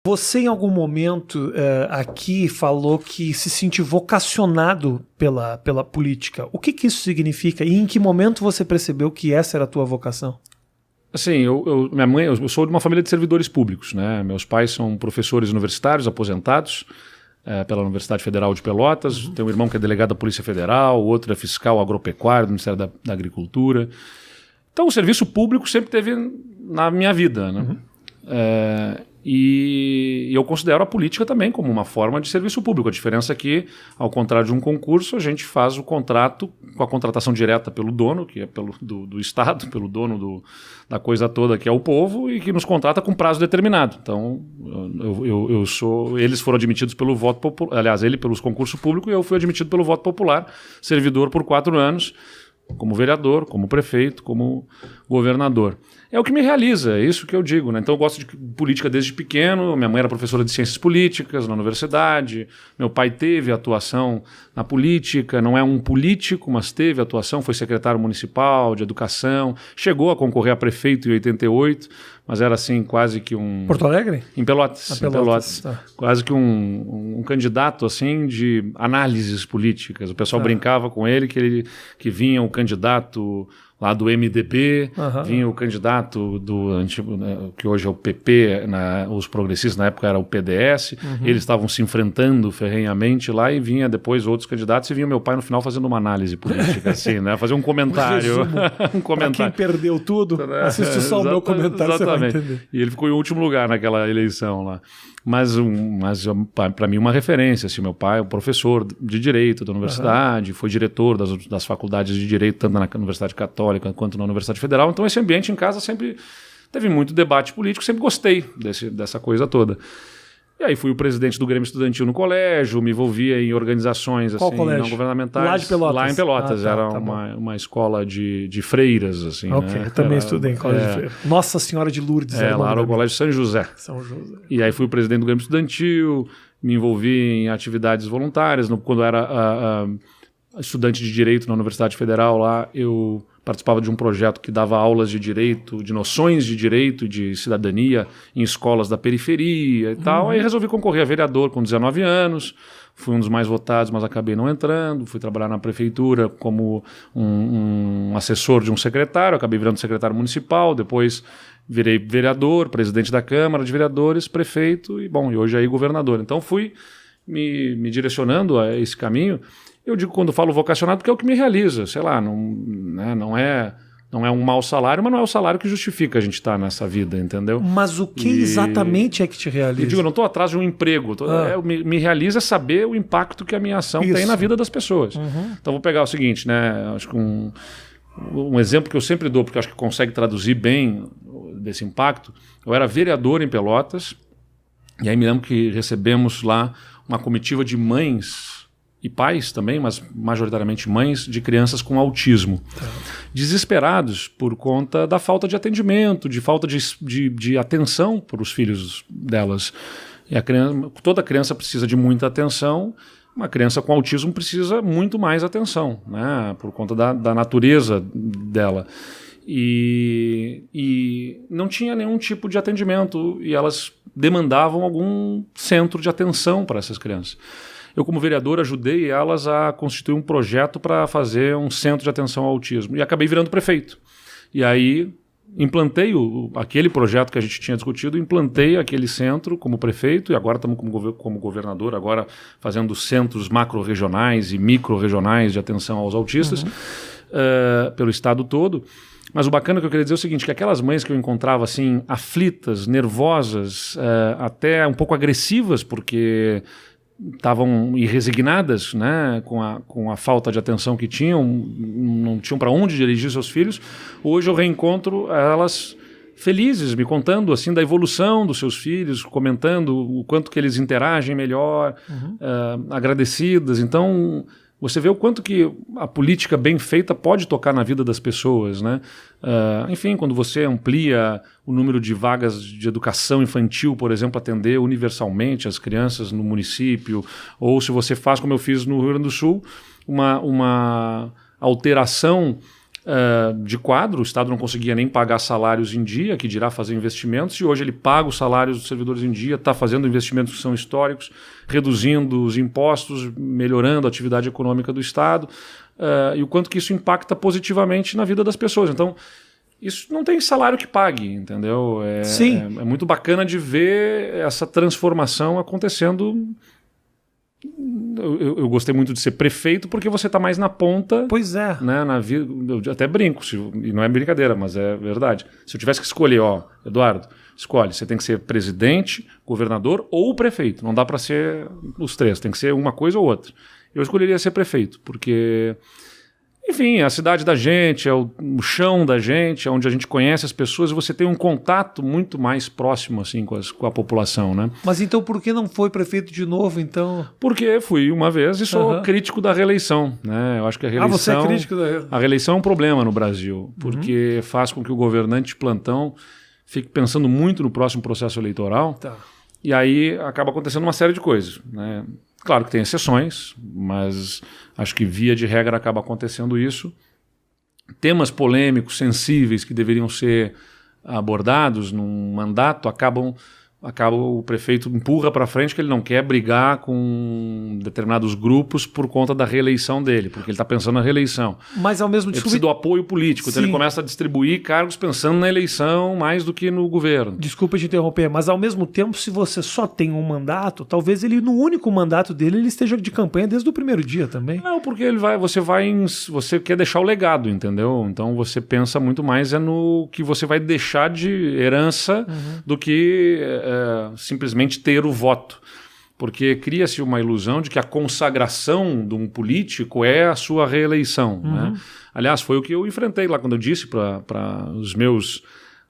Você em algum momento aqui falou que se sentiu vocacionado pela política. O que isso significa e em que momento você percebeu que essa era a tua vocação? Assim, minha mãe, eu sou de uma família de servidores públicos, né? Meus pais são professores universitários aposentados pela Universidade Federal de Pelotas. Tem um irmão que é delegado da Polícia Federal, o outro é fiscal agropecuário do Ministério da Agricultura. Então o serviço público sempre teve na minha vida, né? E eu considero a política também como uma forma de serviço público. A diferença é que, ao contrário de um concurso, a gente faz o contrato com a contratação direta pelo dono, que é do Estado, pelo dono da coisa toda, que é o povo, e que nos contrata com prazo determinado. Então, eles foram admitidos pelo voto popular, aliás, ele pelos concursos públicos, e eu fui admitido pelo voto popular, servidor por 4 anos, como vereador, como prefeito, como governador. É o que me realiza, é isso que eu digo, né? Então eu gosto de política desde pequeno. Minha mãe era professora de ciências políticas na universidade, meu pai teve atuação na política, não é um político, mas teve atuação, foi secretário municipal de educação, chegou a concorrer a prefeito em 88, mas era assim quase que um... Porto Alegre? Em Pelotas. Em Pelotas. Tá. Quase que um candidato assim de análises políticas. O pessoal brincava com ele que vinha o candidato lá do MDB, vinha o candidato do antigo, né, que hoje é o PP, os progressistas, na época era o PDS, eles estavam se enfrentando ferrenhamente lá, e vinha depois outros candidatos, e vinha meu pai no final fazendo uma análise política, assim, né, fazer um comentário. Um comentário. Pra quem perdeu tudo, assiste só o meu comentário, exatamente. Você vai entender. E ele ficou em último lugar naquela eleição lá. Mas para mim uma referência, assim, meu pai é um professor de Direito da universidade, foi diretor das faculdades de Direito, tanto na Universidade Católica quanto na Universidade Federal, então esse ambiente em casa sempre teve muito debate político, sempre gostei dessa coisa toda. E aí fui o presidente do Grêmio Estudantil no colégio, me envolvia em organizações assim, não governamentais. Lá de Pelotas? Lá em Pelotas, era tá uma escola de freiras, assim. Ok, né? também estudei em colégio de freiras. Nossa Senhora de Lourdes. Lá era o Colégio São José. São José. E aí fui o presidente do Grêmio Estudantil, me envolvi em atividades voluntárias. Quando eu era estudante de Direito na Universidade Federal, lá eu participava de um projeto que dava aulas de direito, de noções de direito e de cidadania em escolas da periferia e tal. Aí resolvi concorrer a vereador com 19 anos, fui um dos mais votados, mas acabei não entrando. Fui trabalhar na prefeitura como um assessor de um secretário, acabei virando secretário municipal, depois virei vereador, presidente da Câmara de Vereadores, prefeito e hoje aí governador. Então fui me direcionando a esse caminho. Eu digo quando falo vocacionado porque é o que me realiza, sei lá, não é um mau salário, mas não é o salário que justifica a gente estar nessa vida, entendeu? Mas o que exatamente é que te realiza? Eu digo, eu não estou atrás de um emprego, me realiza saber o impacto que a minha ação tem na vida das pessoas. Então vou pegar o seguinte, né? Acho que um exemplo que eu sempre dou, porque acho que consegue traduzir bem desse impacto. Eu era vereador em Pelotas, e aí me lembro que recebemos lá uma comitiva de mães e pais também, mas majoritariamente mães de crianças com autismo, desesperados por conta da falta de atendimento, de falta de atenção para os filhos delas. E toda criança precisa de muita atenção, uma criança com autismo precisa muito mais atenção, né, por conta da natureza dela. E não tinha nenhum tipo de atendimento, e elas demandavam algum centro de atenção para essas crianças. Eu, como vereador, ajudei elas a constituir um projeto para fazer um centro de atenção ao autismo. E acabei virando prefeito. E aí implantei aquele projeto que a gente tinha discutido, implantei aquele centro como prefeito, e agora estamos como governador, agora fazendo centros macro-regionais e micro-regionais de atenção aos autistas pelo estado todo. Mas o bacana que eu queria dizer é o seguinte, que aquelas mães que eu encontrava assim, aflitas, nervosas, até um pouco agressivas, porque estavam resignadas, né, com a falta de atenção que tinham, não tinham para onde dirigir seus filhos. Hoje eu reencontro elas felizes, me contando assim da evolução dos seus filhos, comentando o quanto que eles interagem melhor, agradecidas. Então você vê o quanto que a política bem feita pode tocar na vida das pessoas, né? Enfim, quando você amplia o número de vagas de educação infantil, por exemplo, atender universalmente as crianças no município, ou se você faz, como eu fiz no Rio Grande do Sul, uma alteração de quadro, o Estado não conseguia nem pagar salários em dia, que dirá fazer investimentos, e hoje ele paga os salários dos servidores em dia, está fazendo investimentos que são históricos, reduzindo os impostos, melhorando a atividade econômica do Estado, e o quanto que isso impacta positivamente na vida das pessoas. Então, isso não tem salário que pague, entendeu? Sim. É muito bacana de ver essa transformação acontecendo. Eu gostei muito de ser prefeito porque você está mais na ponta. Pois é. Né, na vida. Eu até brinco, e não é brincadeira, mas é verdade. Se eu tivesse que escolher, Eduardo, escolhe, você tem que ser presidente, governador ou prefeito. Não dá para ser os três, tem que ser uma coisa ou outra. Eu escolheria ser prefeito, porque... Enfim, é a cidade da gente, é o chão da gente, é onde a gente conhece as pessoas e você tem um contato muito mais próximo assim, com a população, né? Mas então por que não foi prefeito de novo, então? Porque fui uma vez e sou crítico da reeleição, né? Eu acho que a reeleição... você é crítico da... A reeleição é um problema no Brasil, porque faz com que o governante de plantão fique pensando muito no próximo processo eleitoral. Tá. E aí acaba acontecendo uma série de coisas, né? Claro que tem exceções, mas acho que via de regra acaba acontecendo isso. Temas polêmicos, sensíveis, que deveriam ser abordados num mandato, acaba o prefeito empurra para frente que ele não quer brigar com determinados grupos por conta da reeleição dele, porque ele está pensando na reeleição. Mas ao mesmo tempo... Ele precisa do apoio político, então ele começa a distribuir cargos pensando na eleição mais do que no governo. Desculpa te interromper, mas ao mesmo tempo, se você só tem um mandato, talvez ele, no único mandato dele, ele esteja de campanha desde o primeiro dia também. Não, porque você quer deixar o legado, entendeu? Então você pensa muito mais no que você vai deixar de herança do que simplesmente ter o voto. Porque cria-se uma ilusão de que a consagração de um político é a sua reeleição. Né? Aliás, foi o que eu enfrentei lá quando eu disse para os meus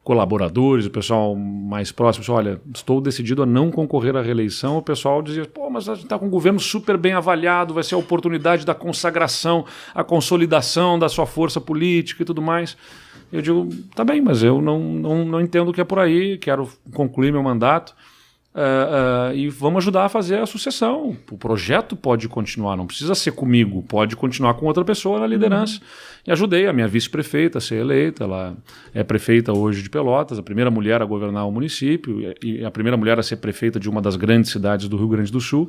colaboradores, o pessoal mais próximo, olha, estou decidido a não concorrer à reeleição. O pessoal dizia, mas a gente está com um governo super bem avaliado, vai ser a oportunidade da consagração, a consolidação da sua força política e tudo mais. Eu digo, tá bem, mas eu não entendo o que é por aí, quero concluir meu mandato e vamos ajudar a fazer a sucessão. O projeto pode continuar, não precisa ser comigo, pode continuar com outra pessoa na liderança. E ajudei a minha vice-prefeita a ser eleita, ela é prefeita hoje de Pelotas, a primeira mulher a governar o município e a primeira mulher a ser prefeita de uma das grandes cidades do Rio Grande do Sul.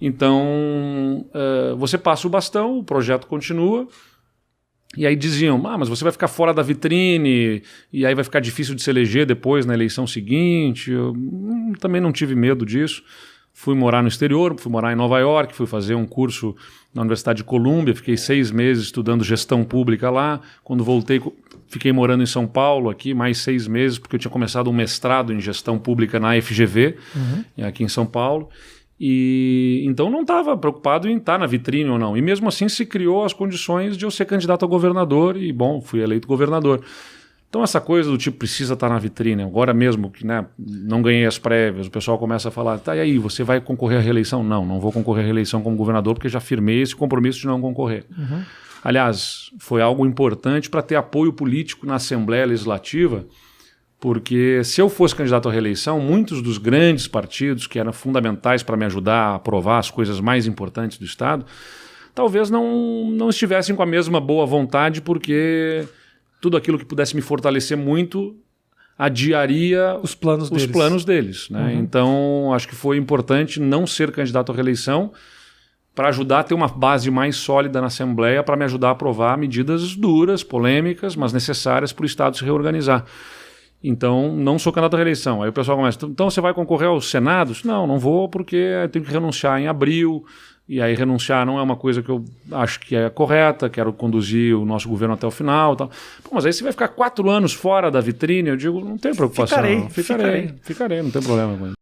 Então, você passa o bastão, o projeto continua. E aí diziam, mas você vai ficar fora da vitrine e aí vai ficar difícil de se eleger depois na eleição seguinte. Eu também não tive medo disso. Fui morar no exterior, fui morar em Nova York, fui fazer um curso na Universidade de Colômbia, fiquei 6 meses estudando gestão pública lá. Quando voltei, fiquei morando em São Paulo aqui, mais 6 meses, porque eu tinha começado um mestrado em gestão pública na FGV, aqui em São Paulo. E então não estava preocupado em estar na vitrine ou não. E mesmo assim se criou as condições de eu ser candidato a governador e, fui eleito governador. Então essa coisa do tipo, precisa estar na vitrine. Agora mesmo que não ganhei as prévias, o pessoal começa a falar, tá, e aí, você vai concorrer à reeleição? Não vou concorrer à reeleição como governador porque já firmei esse compromisso de não concorrer. Aliás, foi algo importante para ter apoio político na Assembleia Legislativa, porque se eu fosse candidato à reeleição, muitos dos grandes partidos que eram fundamentais para me ajudar a aprovar as coisas mais importantes do Estado, talvez não estivessem com a mesma boa vontade, porque tudo aquilo que pudesse me fortalecer muito adiaria os planos deles. Né? Então, acho que foi importante não ser candidato à reeleição para ajudar a ter uma base mais sólida na Assembleia, para me ajudar a aprovar medidas duras, polêmicas, mas necessárias para o Estado se reorganizar. Então, não sou candidato à reeleição. Aí o pessoal começa, então você vai concorrer aos senados? Não vou porque eu tenho que renunciar em abril, e aí renunciar não é uma coisa que eu acho que é correta, quero conduzir o nosso governo até o final. Tal. Mas aí você vai ficar 4 anos fora da vitrine? Eu digo, não tem preocupação. Ficarei, não tem problema com isso.